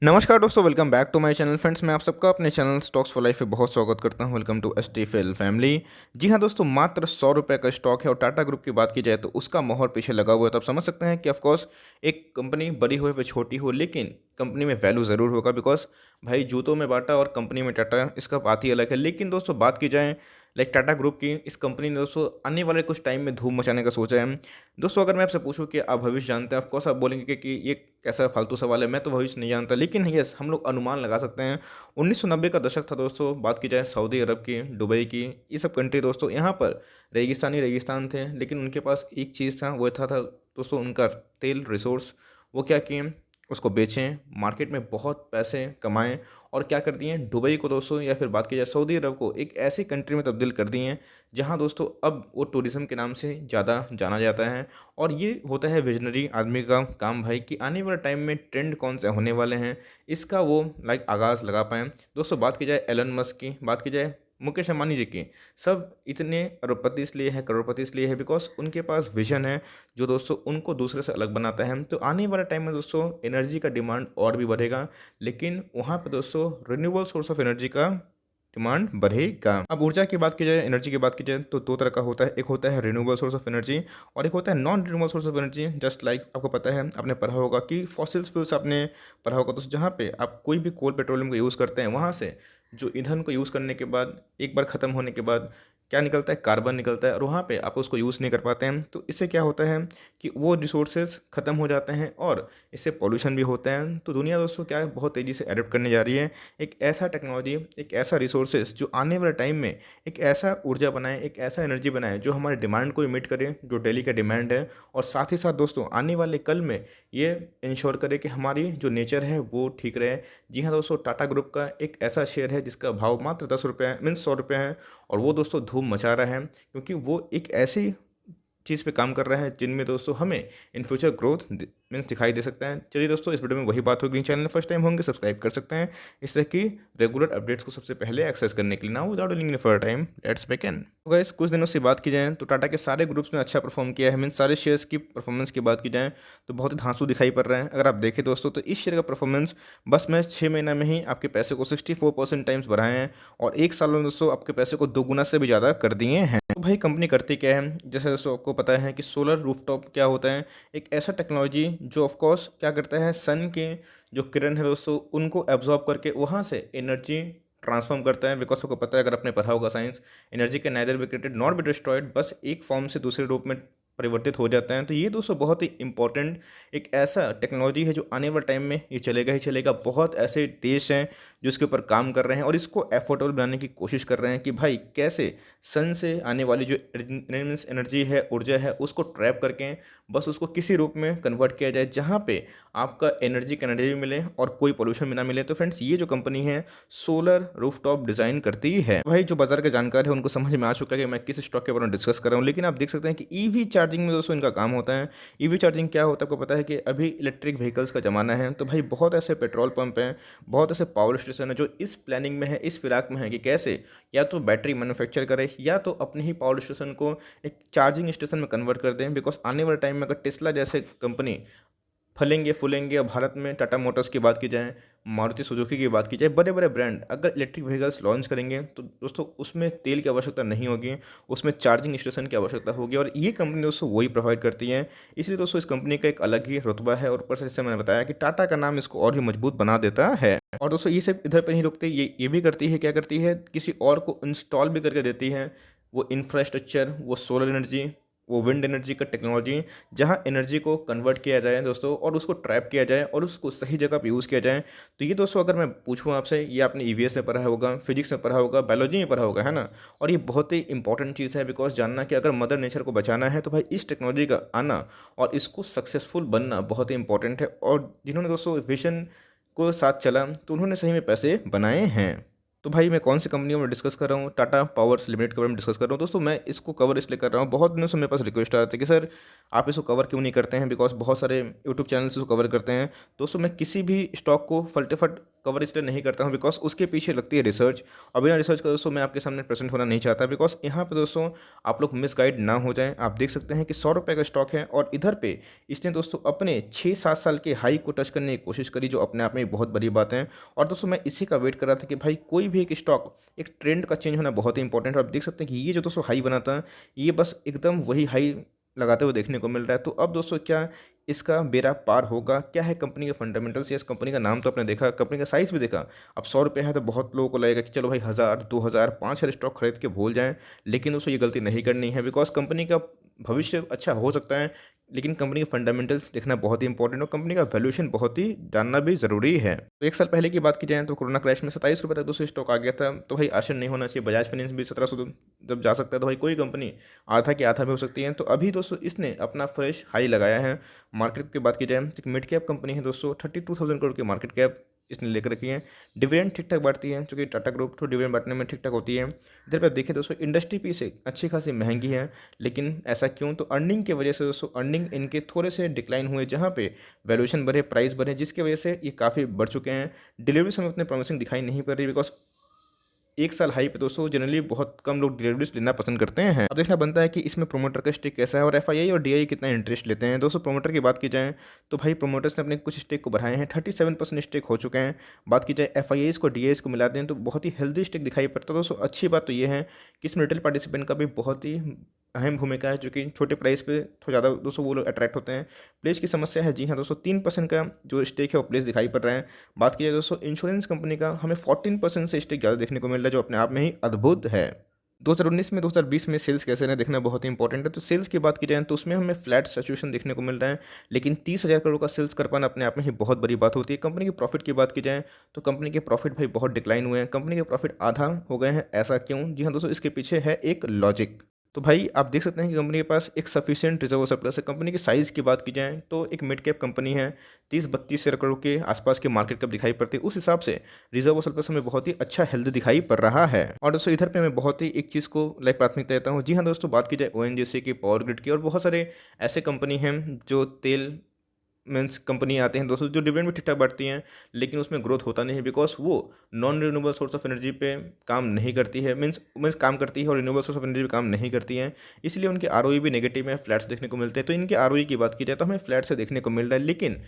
नमस्कार दोस्तों, welcome back to my channel friends. मैं आप सबका अपने चैनल स्टॉक्स फॉर लाइफ पे बहुत स्वागत करता हूं। Welcome to STFL family. जी हां दोस्तों, मात्र 100 रुपये का स्टॉक है और टाटा ग्रुप की बात की जाए तो उसका मोहर पीछे लगा हुआ है। तो आप समझ सकते हैं कि ऑफकोर्स एक कंपनी बड़ी हो या छोटी हो, लेकिन कंपनी में वैल्यू ज़रूर होगा। बिकॉज भाई जूतों में बाटा और कंपनी में टाटा, इसका बात ही अलग है। लेकिन दोस्तों बात की जाए लाइक टाटा ग्रुप की, इस कंपनी ने दोस्तों आने वाले कुछ टाइम में धूम मचाने का सोचा है। दोस्तों अगर मैं आपसे पूछूं कि आप भविष्य जानते हैं, ऑफकोर्स आप बोलेंगे कि ये कैसा फालतू सवाल है, मैं तो भविष्य नहीं जानता। लेकिन यस, हम लोग अनुमान लगा सकते हैं। 1990 का दशक था दोस्तों, बात की जाए सऊदी अरब की, दुबई की, ये सब कंट्री दोस्तों, यहाँ पर रेगिस्तानी रेगिस्तान थे। लेकिन उनके पास एक चीज़ था, वो था दोस्तों उनका तेल रिसोर्स। वो क्या किए, उसको बेचें, मार्केट में बहुत पैसे कमाएं और क्या कर दिए, दुबई को दोस्तों या फिर बात की जाए सऊदी अरब को एक ऐसी कंट्री में तब्दील कर दिए हैं जहां दोस्तों अब वो टूरिज़्म के नाम से ज़्यादा जाना जाता है। और ये होता है विजनरी आदमी का काम भाई, कि आने वाले टाइम में ट्रेंड कौन से होने वाले हैं, इसका वो लाइक आगाज़ लगा पाएँ। दोस्तों बात की जाए एलन मस्क की, बात की जाए मुकेश अंबानी जी की, सब इतने अरबपति इसलिए है, करोड़पति इसलिए है बिकॉज उनके पास विजन है जो दोस्तों उनको दूसरे से अलग बनाता है। तो आने वाले टाइम में दोस्तों एनर्जी का डिमांड और भी बढ़ेगा, लेकिन वहाँ पे दोस्तों रिन्यूएबल सोर्स ऑफ एनर्जी का डिमांड बढ़ेगा। अब ऊर्जा की बात की जाए, एनर्जी की बात की जाए तो दो तरह का होता है। एक होता है रिन्यूएबल सोर्स ऑफ एनर्जी और एक होता है non renewable source of energy. Just like आपको पता है, आपने पढ़ा होगा कि फॉसिल फ्यूल्स, आपने पढ़ा होगा दोस्तों, जहाँ पे आप कोई भी कोल पेट्रोलियम को यूज़ करते हैं, वहाँ से जो ईंधन को यूज़ करने के बाद एक बार ख़त्म होने के बाद क्या निकलता है, कार्बन निकलता है, और वहाँ पे आप उसको यूज़ नहीं कर पाते हैं। तो इससे क्या होता है कि वो रिसोर्सेज ख़त्म हो जाते हैं और इससे पॉल्यूशन भी होता है। तो दुनिया दोस्तों क्या है, बहुत तेज़ी से एडप्ट करने जा रही है। एक ऐसा टेक्नोलॉजी, एक ऐसा रिसोर्सेज जो आने वाले टाइम में एक ऐसा ऊर्जा बनाए, एक ऐसा एनर्जी बनाए जो हमारे डिमांड को इमिट करे, जो डेली का डिमांड है। और साथ ही साथ दोस्तों आने वाले कल में ये इंश्योर करे कि हमारी जो नेचर है वो ठीक रहे। जी हाँ दोस्तों, टाटा ग्रुप का एक ऐसा शेयर है जिसका भाव मात्र 10 रुपये है, मीन्स 100 रुपये है, और वो दोस्तों धूम मचा रहा है क्योंकि वो एक ऐसी चीज़ पे काम कर रहा है जिनमें दोस्तों हमें इन फ्यूचर ग्रोथ मीन्स दिखाई दे सकता है। चलिए दोस्तों, इस वीडियो में वही बात होगी। चैनल फर्स्ट टाइम होंगे सब्सक्राइब कर सकते हैं इस तरह की रेगुलर अपडेट्स को सबसे पहले एक्सेस करने के लिए। ना without delaying for time, let's begin. तो गाइस, कुछ दिनों से बात की जाए तो टाटा के सारे ग्रुप्स ने अच्छा परफॉर्म किया है। मीन्स सारे शेयर्स की परफॉर्मेंस की बात की जाए तो बहुत ही धांसू दिखाई पड़ रहा है। अगर आप देखें दोस्तों तो इस शेयर का परफॉर्मेंस बस मैं 6 महीना में ही आपके पैसे को 64% टाइम्स बढ़ाए हैं और एक साल में दोस्तों आपके पैसे को दोगुना से भी ज़्यादा कर दिए हैं। तो भाई कंपनी करती क्या है, जैसे दोस्तों आपको पता है कि सोलर रूफटॉप क्या होता है, एक ऐसा टेक्नोलॉजी जो ऑफ कोर्स क्या करता है, सन के जो किरण है दोस्तों उनको एब्जॉर्ब करके वहाँ से एनर्जी ट्रांसफॉर्म करता है। बिकॉज आपको पता है, अगर आपने पढ़ा होगा साइंस, एनर्जी के neither be created not be destroyed, बस एक फॉर्म से दूसरे रूप में परिवर्तित हो जाते हैं। तो ये दोस्तों बहुत ही इंपॉर्टेंट एक ऐसा टेक्नोलॉजी है जो आने वाले टाइम में ये चलेगा ही चलेगा। बहुत ऐसे देश हैं जो इसके ऊपर काम कर रहे हैं और इसको एफोर्डेबल बनाने की कोशिश कर रहे हैं कि भाई कैसे सन से आने वाली जो एनर्जी है, ऊर्जा है, उसको ट्रैप करके बस उसको किसी रूप में कन्वर्ट किया जाए जहाँ पे आपका एनर्जी का एनर्जी भी मिले और कोई पोल्यूशन भी ना मिले। तो फ्रेंड्स, ये जो कंपनी है सोलर रूफटॉप डिज़ाइन करती है। भाई जो बाजार के जानकार है उनको समझ में आ चुका है कि मैं किस स्टॉक के बारे में डिस्कस कर रहा हूँ। लेकिन आप देख सकते हैं कि ईवी चार्जिंग में दोस्तों इनका काम होता है। ईवी चार्जिंग क्या होता है, आपको पता है कि अभी इलेक्ट्रिक व्हीकल्स का ज़माना है। तो भाई बहुत ऐसे पेट्रोल पंप हैं, बहुत ऐसे पावर स्टेशन है जो इस प्लानिंग में है, इस फिराक में है कि कैसे या तो बैटरी मैन्युफैक्चर करे या तो अपने ही पावर स्टेशन को एक चार्जिंग स्टेशन में कन्वर्ट कर दें। बिकॉज आने वाले टाइम में अगर टेस्ला जैसे कंपनी फलेंगे फूलेंगे, और भारत में टाटा मोटर्स की बात की जाए, मारुति सुजुकी की बात की जाए, बड़े बड़े ब्रांड अगर इलेक्ट्रिक व्हीकल्स लॉन्च करेंगे तो दोस्तों उसमें तेल की आवश्यकता नहीं होगी, उसमें चार्जिंग स्टेशन की आवश्यकता होगी, और ये कंपनी दोस्तों वही प्रोवाइड करती है। इसलिए दोस्तों इस कंपनी का एक अलग ही रुतबा है और ऊपर से जैसे मैंने बताया कि टाटा का नाम इसको और भी मजबूत बना देता है। और दोस्तों ये सिर्फ इधर पर नहीं रुकते, ये भी करती है, क्या करती है, किसी और को इंस्टॉल भी करके देती है वो इंफ्रास्ट्रक्चर, वो सोलर एनर्जी, वो विंड एनर्जी का टेक्नोलॉजी, जहाँ एनर्जी को कन्वर्ट किया जाए दोस्तों और उसको ट्रैप किया जाए और उसको सही जगह पे यूज़ किया जाए। तो ये दोस्तों अगर मैं पूछूँ आपसे, ये आपने ईवीएस में पढ़ा होगा, फिजिक्स में पढ़ा होगा, बायोलॉजी में पढ़ा होगा, है ना। और ये बहुत ही इंपॉर्टेंट चीज़ है बिकॉज जानना कि अगर मदर नेचर को बचाना है तो भाई इस टेक्नोलॉजी का आना और इसको सक्सेसफुल बनना बहुत ही इंपॉर्टेंट है। और जिन्होंने दोस्तों विजन को साथ चला तो उन्होंने सही में पैसे बनाए हैं। तो भाई मैं कौन सी कंपनियों में डिस्कस कर रहा हूँ, टाटा पावर्स लिमिटेड के बारे में डिस्कस कर रहा हूँ। दोस्तों मैं इसको कवर इसलिए कर रहा हूँ, बहुत दिनों से मेरे पास रिक्वेस्ट आ रहा था कि सर आप इसको कवर क्यों नहीं करते हैं, बिकॉज बहुत सारे यूट्यूब चैनल्स इसको कवर करते हैं। दोस्तों मैं किसी भी स्टॉक को फटाफट कवर इसलिए नहीं करता हूँ बिकॉज उसके पीछे लगती है रिसर्च, और बिना रिसर्च का दोस्तों मैं आपके सामने प्रेजेंट होना नहीं चाहता, बिकॉज यहाँ पे दोस्तों आप लोग मिसगाइड ना हो जाएं। आप देख सकते हैं कि 100 रुपये का स्टॉक है और इधर पे इसने दोस्तों अपने 6-7 साल के हाई को टच करने की कोशिश करी, जो अपने आप में बहुत बड़ी बात है। और दोस्तों मैं इसी का वेट कर रहा था कि भाई कोई भी एक स्टॉक, एक ट्रेंड का चेंज होना बहुत ही इंपॉर्टेंट है। आप देख सकते हैं कि ये जो दोस्तों हाई बना था, ये बस एकदम वही हाई लगाते हुए देखने को मिल रहा है। तो अब दोस्तों क्या इसका बेड़ा पार होगा? क्या है कंपनी के फंडामेंटल्स? इस कंपनी का नाम तो आपने देखा, कंपनी का साइज़ भी देखा। अब 100 रुपये है तो बहुत लोगों को लगेगा कि चलो भाई 1000, 2000, 5000 स्टॉक खरीद के भूल जाएं, लेकिन दोस्तों ये गलती नहीं करनी है, बिकॉज कंपनी का भविष्य अच्छा हो सकता है, लेकिन कंपनी के फंडामेंटल्स देखना बहुत ही इंपॉर्टेंट, और कंपनी का वैल्यूएशन बहुत ही जानना भी ज़रूरी है। तो 1 साल पहले की बात की जाए तो कोरोना क्रैश में 27 रुपये तक दोस्तों स्टॉक आ गया था। तो भाई आश्चर्य नहीं होना चाहिए, बजाज फाइनेंस भी 1700 जब जा सकता है, तो भाई कोई कंपनी आधा के आधा भी हो सकती है। तो अभी दोस्तों इसने अपना फ्रेश हाई लगाया है। मार्केट की बात की जाए तो मिड कैप कंपनी है दोस्तों, 32,000 करोड़ की मार्केट कैप इसने लेकर रखी है। डिविडेंड ठीक ठाक बांटती है, क्योंकि टाटा ग्रुप तो डिविडेंड बांटने में ठीक ठाक होती है। इधर पर आप देखिए दोस्तों इंडस्ट्री पी से अच्छी खासी महंगी है, लेकिन ऐसा क्यों? तो अर्निंग की वजह से दोस्तों अर्निंग इनके थोड़े से डिक्लाइन हुए, जहाँ पे वैल्यूएशन बढ़े, प्राइस बढ़े, जिसकी वजह से ये काफ़ी बढ़ चुके हैं। डिलीवरी समय उतने प्रॉमिसिंग दिखाई नहीं पड़ रही, बिकॉज 1 साल हाई पे दोस्तों जनरली बहुत कम लोग डिलीवरीज लेना पसंद करते हैं। अब देखना बनता है कि इसमें प्रोमोटर का स्टेक कैसा है और एफआईआई और डीआई कितना इंटरेस्ट लेते हैं। दोस्तों प्रोमोटर की बात की जाए तो भाई प्रोमोटर्स ने अपने कुछ स्टेक को बढ़ाए हैं, 37% स्टेक हो चुके हैं। बात की जाए एफआईआईस को डीआईस को मिला दें तो बहुत ही हेल्दी स्टेक दिखाई पड़ता है। दोस्तों अच्छी बात तो ये है कि इसमें रिटेल पार्टिसिपेंट का भी बहुत ही अहम भूमिका है, जो कि छोटे प्राइस पे थोड़ा ज़्यादा दोस्तों वो लोग अट्रैक्ट होते हैं। प्लेस की समस्या है, जी हाँ दोस्तों 3% का जो स्टेक है वो प्लेस दिखाई पड़ रहा है। बात की जाए दोस्तों इंश्योरेंस कंपनी का, हमें 14% से स्टेक ज़्यादा देखने को मिल रहा है, जो अपने आप में ही अद्भुत है। 2019 में 2020 में सेल्स कैसे रहे देखना बहुत ही इंपॉर्टेंट है। तो सेल्स की बात की जाए तो उसमें हमें फ्लैट सिचुएशन देखने को मिल रहा है, लेकिन 30,000 करोड़ का सेल्स कर पाना अपने आप में ही बहुत बड़ी बात होती है। कंपनी के प्रॉफिट की बात की जाए तो कंपनी के प्रॉफिट भाई बहुत डिक्लाइन हुए हैं, कंपनी के प्रॉफिट आधा हो गए हैं। ऐसा क्यों? जी हाँ दोस्तों इसके पीछे है एक लॉजिक। तो भाई आप देख सकते हैं कि कंपनी के पास एक सफिशिएंट रिजर्व सरप्लस है। कंपनी की साइज़ की बात की जाए तो एक मिड कैप कंपनी है, 30-32 करोड़ के आसपास की मार्केट कैप दिखाई पड़ती है। उस हिसाब से रिजर्व सरप्लस हमें बहुत ही अच्छा हेल्दी दिखाई पड़ रहा है। और दोस्तों इधर पे मैं बहुत ही एक चीज़ को लाइक प्राथमिकता देता हूँ। जी हाँ दोस्तों बात की जाए ओएनजीसी की, पावर ग्रिड की, और बहुत सारे ऐसे कंपनी हैं जो तेल मीन्स कंपनी आते हैं दोस्तों, जो डिविडेंड भी ठीक ठाक बढ़ती हैं, लेकिन उसमें ग्रोथ होता नहीं है, बिकॉज वो non renewable source of energy पे काम नहीं करती है। मीन्स काम करती है और रिन्यूएबल सोर्स ऑफ एनर्जी पे काम नहीं करती है, इसलिए उनके आरओई भी नेगेटिव है, फ्लैट्स देखने को मिलते हैं। तो इनके आरओई की बात की जाए तो हमें फ्लैट से देखने को मिल रहा है, लेकिन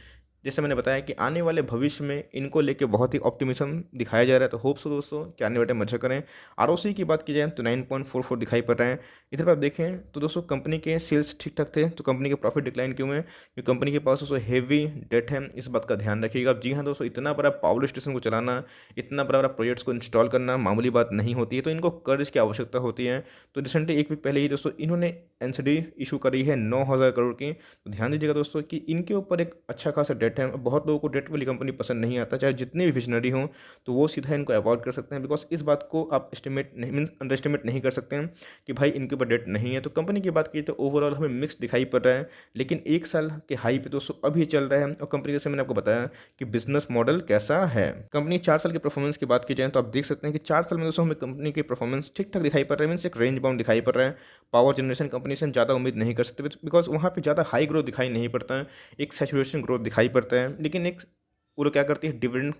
जैसे मैंने बताया कि आने वाले भविष्य में इनको लेके बहुत ही ऑप्टिमिज्म दिखाया जा रहा है। तो होप्स दोस्तों कि आने वाले मजा करें। आरओसी की बात की जाए तो 9.44 दिखाई पड़ रहे हैं। इधर पर आप देखें तो दोस्तों कंपनी के सेल्स ठीक ठाक थे, तो कंपनी के प्रॉफिट डिक्लाइन क्यों है? क्योंकि कंपनी के पास दोस्तों हेवी डेट है, इस बात का ध्यान रखिएगा। अब जी हाँ दोस्तों इतना बड़ा पावर स्टेशन को चलाना, इतना बड़ा बड़ा प्रोजेक्ट्स को इंस्टॉल करना मामूली बात नहीं होती है, तो इनको कर्ज की आवश्यकता होती है। तो रिसेंटली एक वीक पहले ही दोस्तों इन्होंने एनसीडी इशू करी है 9,000 करोड़ की। तो ध्यान दीजिएगा दोस्तों कि इनके ऊपर एक अच्छा खासा डेट है। बहुत लोगों को डेट वाली कंपनी पसंद नहीं आता, चाहे जितनी भी विजनरी हो, तो वो सीधा इनको अवॉइड कर सकते हैं, बिकॉज इस बात को आप एस्टिमेट नहीं मीन अंडर एस्टिमेट नहीं कर सकते हैं कि भाई इनके ऊपर डेट नहीं है। तो कंपनी की बात की तो ओवरऑल हमें मिक्स दिखाई पड़ रहा है, लेकिन 1 साल के हाई पे दोस्तों अभी चल रहा है। और कंपनी जैसे मैंने आपको बताया कि बिजनेस मॉडल कैसा है। कंपनी 4 साल की परफॉर्मेंस की बात की जाए तो आप देख सकते हैं कि 4 साल में दोस्तों हमें कंपनी की परफॉर्मेंस ठीक ठाक दिखाई पड़ रहा है, मीन्स एक रेंज बाउंड दिखाई पड़ रहा है। पावर जनरेशन कंपनी से ज़्यादा उम्मीद नहीं कर सकते, बिकॉज वहाँ पे ज़्यादा हाई ग्रोथ दिखाई नहीं पड़ता है, एक सैचुरेशन ग्रोथ दिखाई पड़ता है। लेकिन एक वो लोग क्या करती है, डिविडेंड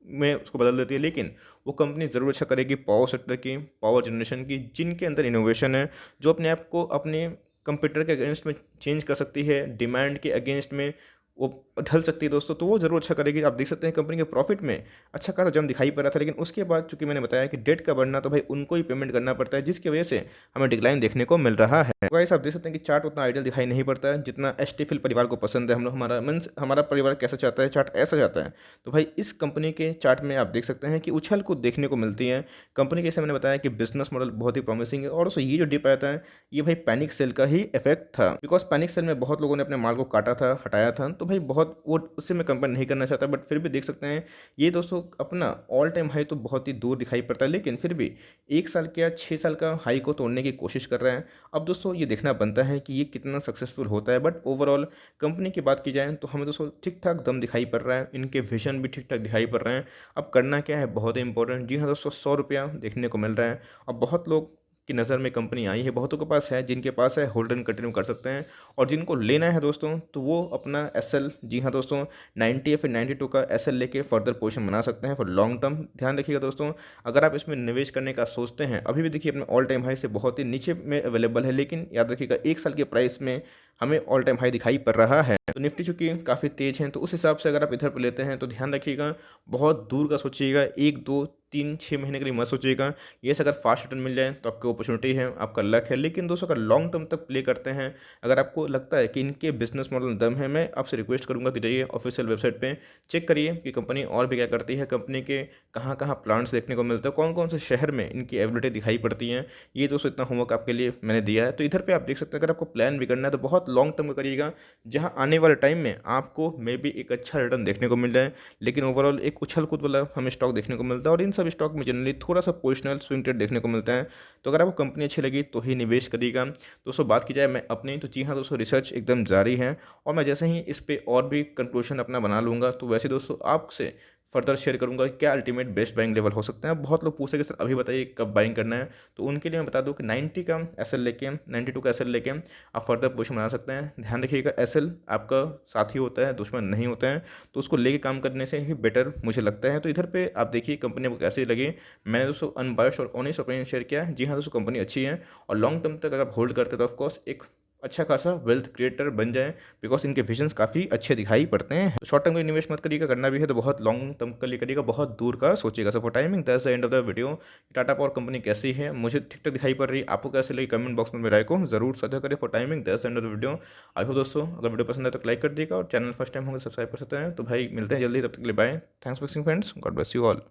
में उसको बदल देती है। लेकिन वो कंपनी ज़रूर अच्छा करेगी पावर सेक्टर की, पावर जनरेशन की, जिनके अंदर इनोवेशन है, जो अपने आप को अपने कंप्यूटर के अगेंस्ट में चेंज कर सकती है, डिमांड के अगेंस्ट में वो ढल सकती है दोस्तों, तो वो ज़रूर अच्छा करेगी। आप देख सकते हैं कंपनी के प्रॉफिट में अच्छा खासा जंप दिखाई पड़ रहा था, लेकिन उसके बाद चूंकि मैंने बताया कि डेट का बढ़ना, तो भाई उनको ही पेमेंट करना पड़ता है, जिसकी वजह से हमें डिक्लाइन देखने को मिल रहा है। गाइस आप देख सकते हैं कि चार्ट उतना आइडियल दिखाई नहीं पड़ता है जितना एसटीफिल परिवार को पसंद है। हम लोग हमारा मीन्स हमारा परिवार कैसा चाहता है, चार्ट ऐसा चाहता है। तो भाई इस कंपनी के चार्ट में आप देख सकते हैं कि उछल कूद देखने को मिलती है। कंपनी जैसे मैंने बताया कि बिजनेस मॉडल बहुत ही प्रॉमिसिंग है, और उससे ये जो डिप आया था ये भाई पैनिक सेल का ही इफेक्ट था, बिकॉज पैनिक सेल में बहुत लोगों ने अपने माल को काटा था, हटाया था। तो भाई बहुत वो उससे मैं कंपेयर नहीं करना चाहता, बट फिर भी देख सकते हैं ये दोस्तों अपना ऑल टाइम हाई तो बहुत ही दूर दिखाई पड़ता है, लेकिन फिर भी 1 साल क्या 6 साल का हाई को तोड़ने की कोशिश कर रहे हैं। अब दोस्तों ये देखना बनता है कि ये कितना सक्सेसफुल होता है, बट ओवरऑल कंपनी की बात की जाए तो हमें दोस्तों ठीक ठाक दम दिखाई पड़ रहा है, इनके विजन भी ठीक ठाक दिखाई पड़ रहे हैं। अब करना क्या है, बहुत ही इंपॉर्टेंट। जी हाँ दोस्तों 100 रुपया देखने को मिल रहा है। अब बहुत लोग की नज़र में कंपनी आई है, बहुतों के पास है, जिनके पास है होल्ड एंड कंटिन्यू कर सकते हैं। और जिनको लेना है दोस्तों तो वो अपना एसएल, जी हाँ दोस्तों, 90 या फिर 92 का एसएल लेके फर्दर पोजीशन बना सकते हैं फॉर लॉन्ग टर्म। ध्यान रखिएगा दोस्तों, अगर आप इसमें निवेश करने का सोचते हैं, अभी भी देखिए अपने ऑल टाइम हाई से बहुत ही नीचे में अवेलेबल है, लेकिन याद रखिएगा 1 साल के प्राइस में हमें ऑल टाइम हाई दिखाई पड़ रहा है। तो निफ्टी चूंकि काफ़ी तेज हैं, तो उस हिसाब से अगर आप इधर पर लेते हैं तो ध्यान रखिएगा, बहुत दूर का सोचिएगा, 1 2 3 6 महीने के लिए मत सोचिएगा। ये से अगर फास्ट रिटर्न मिल जाए तो आपकी अपॉर्चुनिटी है, आपका लक है। लेकिन दोस्तों अगर लॉन्ग टर्म तक प्ले करते हैं, अगर आपको लगता है कि इनके बिजनेस मॉडल में दम है, मैं आपसे रिक्वेस्ट करूंगा कि जाइए ऑफिशियल वेबसाइट पे चेक करिए कि कंपनी और भी क्या करती है, कंपनी के कहाँ कहाँ प्लांट्स देखने को मिलते हैं, कौन कौन से शहर में इनकी एबिलिटी दिखाई पड़ती है। ये दोस्तों इतना होमवर्क आपके लिए मैंने दिया है। तो इधर पे आप देख सकते हैं, अगर आपको प्लान भी करना है तो बहुत लॉन्ग टर्म का करिएगा, जहाँ आने वाले टाइम में आपको मे बी एक अच्छा रिटर्न देखने को मिल जाए। लेकिन ओवरऑल एक उछल कूद वाला हमें स्टॉक देखने को मिलता है, और इन सब स्टॉक में जनरली थोड़ा सा पोजिशनल स्विंग ट्रेड देखने को मिलता है। तो अगर आपको कंपनी अच्छी लगी तो ही निवेश करिएगा। दोस्तों बात की जाए मैं अपनी, तो जी हाँ दोस्तों, रिसर्च एकदम जारी है, और मैं जैसे ही इस पर और भी कंक्लूजन अपना बना लूँगा तो वैसे दोस्तों आपसे फर्दर शेयर करूंगा कि क्या अल्टीमेट बेस्ट बाइंग लेवल हो सकते हैं। बहुत लोग पूछते कि सर अभी बताइए कब बाइंग करना है, तो उनके लिए मैं बता दूं कि 90 का एसएल लेके, 92 का एसएल लेके आप फर्दर पोजीशन बना सकते हैं। ध्यान रखिएगा, एसएल आपका साथी होता है, दुश्मन नहीं होता है, तो उसको लेके काम करने से ही बेटर मुझे लगता है। तो इधर पे आप देखिए कंपनी आपको कैसी लगी। मैंने दोस्तों अनबायस्ड और ऑनेस्ट ओपिनियन शेयर किया है। जी हाँ दोस्तों, कंपनी अच्छी है, और लॉन्ग टर्म तक अगर आप होल्ड करते हैं तो ऑफकोर्स एक अच्छा खासा वेल्थ क्रिएटर बन जाए, बिकॉज इनके विजन्स काफ़ी अच्छे दिखाई पड़ते हैं। शॉर्ट टर्म का इन्वेस्ट मत करिएगा, करना भी है तो बहुत लॉन्ग टर्म के लिए करिएगा, बहुत दूर का सोचिएगा। So for timing that's the end of the video. Tata power company कैसी है, मुझे ठीक ठाक दिखाई पड़ रही है, आपको कैसे लगी कमेंट बॉक्स में मेरे राय को जरूर साझा करें। For timing that's the end of the video. आई हो दोस्तों, अगर वीडियो पसंद है तो लाइक कर दीजिएगा, और चैनल फर्स्ट टाइम होंगे सब्सक्राइब कर सकते हैं। तो भाई मिलते हैं जल्दी, तब तक के लिए bye. Thanks for watching friends, God bless you all.